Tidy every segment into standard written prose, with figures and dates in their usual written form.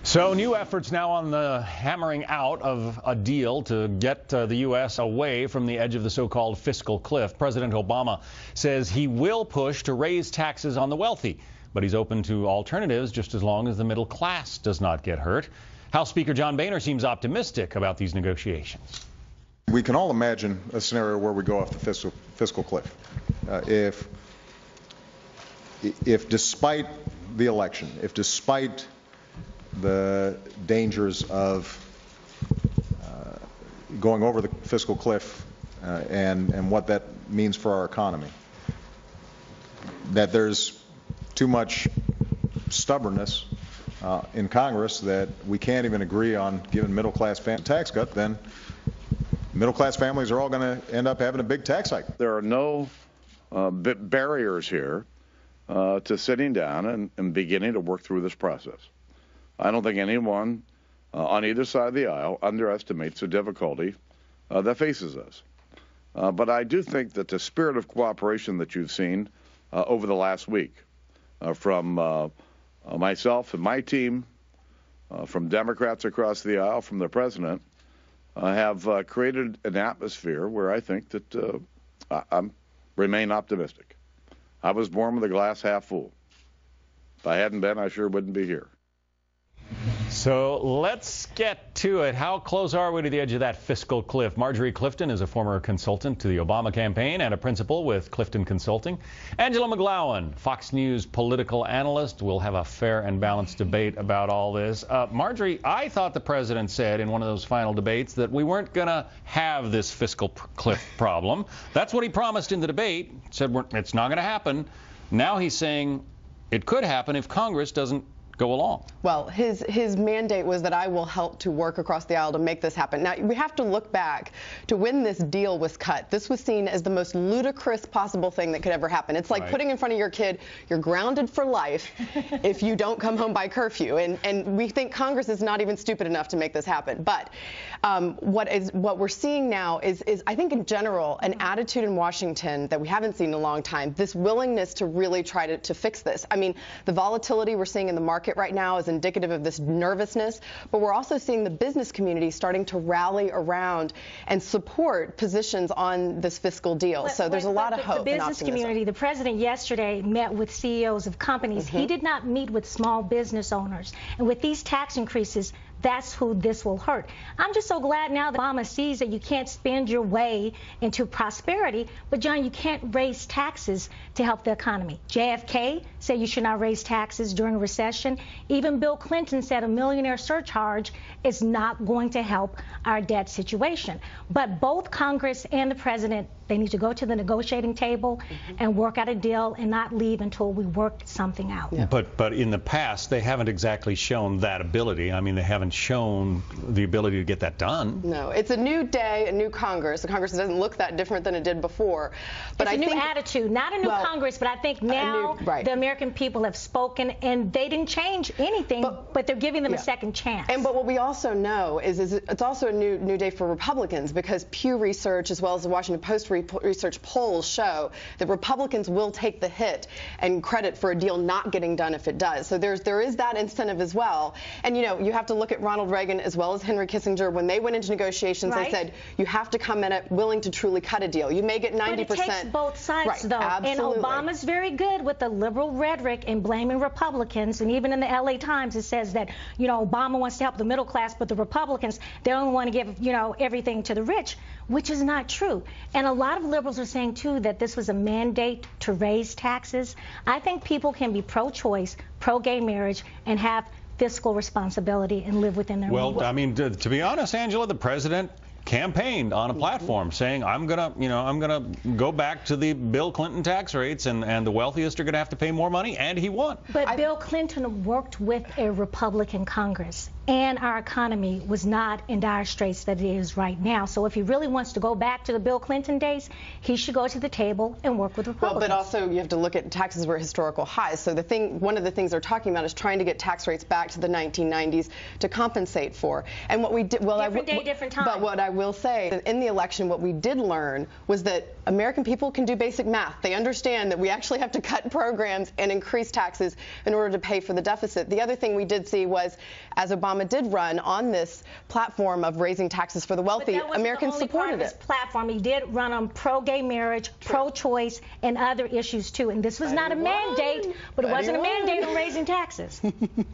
So new efforts now on the hammering out of a deal to get the U.S. away from the edge of the so-called fiscal cliff. President Obama says he will push to raise taxes on the wealthy, but he's open to alternatives just as long as the middle class does not get hurt. House Speaker John Boehner seems optimistic about these negotiations. We can all imagine a scenario where we go off the fiscal cliff. If despite the election, if despite the dangers of going over the fiscal cliff and what that means for our economy, that there's too much stubbornness in Congress that we can't even agree on giving middle-class families a tax cut, then middle-class families are all going to end up having a big tax hike. There are no barriers here to sitting down and beginning to work through this process. I don't think anyone on either side of the aisle underestimates the difficulty that faces us. But I do think that the spirit of cooperation that you've seen over the last week from myself and my team, from Democrats across the aisle, from the president, have created an atmosphere where I think that I remain optimistic. I was born with a glass half full. If I hadn't been, I sure wouldn't be here. So let's get to it. How close are we to the edge of that fiscal cliff? Marjorie Clifton is a former consultant to the Obama campaign and a principal with Clifton Consulting. Angela McGlowan, Fox News political analyst, will have a fair and balanced debate about all this. Marjorie, I thought the president said in one of those final debates that we weren't going to have this fiscal cliff problem. That's what he promised in the debate. Said it's not going to happen. Now he's saying it could happen if Congress doesn't go along. Well, his mandate was that I will help to work across the aisle to make this happen. Now, we have to look back to when this deal was cut. This was seen as the most ludicrous possible thing that could ever happen. It's like putting in front of your kid, you're grounded for life if you don't come home by curfew. And we think Congress is not even stupid enough to make this happen. But what we're seeing now is I think in general, an attitude in Washington that we haven't seen in a long time, this willingness to really try to fix this. I mean, the volatility we're seeing in the market right now is indicative of this nervousness, but we're also seeing the business community starting to rally around and support positions on this fiscal deal. So there's a lot of hope. The business community, the president yesterday met with CEOs of companies. He did not meet with small business owners. And with these tax increases, that's who this will hurt. I'm just so glad now that Obama sees that you can't spend your way into prosperity, but John, you can't raise taxes to help the economy. JFK said you should not raise taxes during a recession. Even Bill Clinton said a millionaire surcharge is not going to help our debt situation. But both Congress and the president, they need to go to the negotiating table and work out a deal and not leave until we work something out. Yeah. But in the past, they haven't exactly shown that ability. I mean, they haven't shown the ability to get that done. No, it's a new day, a new Congress. The Congress doesn't look that different than it did before. But it's a new attitude, not a new Congress, but I think now the American people have spoken and they didn't change anything, but they're giving them a second chance. And but what we also know is it's also a new day for Republicans, because Pew Research as well as the Washington Post research polls show that Republicans will take the hit and credit for a deal not getting done if it does. So there is that incentive as well. And you have to look at Ronald Reagan as well as Henry Kissinger. When they went into negotiations, they said you have to come in at willing to truly cut a deal. You may get 90%. But it takes both sides, though. Absolutely. And Obama's very good with the liberal rhetoric and blaming Republicans. And even in the LA Times, it says that Obama wants to help the middle class, but the Republicans, they only want to give everything to the rich, which is not true. And a lot of liberals are saying too that this was a mandate to raise taxes. I think people can be pro-choice, pro-gay marriage, and have fiscal responsibility and live within their means. Well, I mean, to be honest, Angela, the president campaigned on a platform saying I'm gonna go back to the Bill Clinton tax rates, and the wealthiest are gonna have to pay more money, and he won. But Bill Clinton worked with a Republican Congress. and our economy was not in dire straits that it is right now. So if he really wants to go back to the Bill Clinton days, he should go to the table and work with Republicans. Well, but also you have to look at taxes were at historical highs. So one of the things they're talking about is trying to get tax rates back to the 1990s to compensate for. And what we did, well, different day, different time. But what I will say, in the election, what we did learn was that American people can do basic math. They understand that we actually have to cut programs and increase taxes in order to pay for the deficit. The other thing we did see was, as Obama did run on this platform of raising taxes for the wealthy, Americans supported it. Platform. He did run on pro-gay marriage, pro-choice, and other issues too. And this was not a mandate, but it wasn't a mandate on raising taxes. All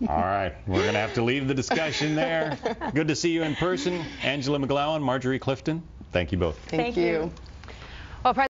right, we're going to have to leave the discussion there. Good to see you in person. Angela McGlowan, Marjorie Clifton, thank you both. Thank you.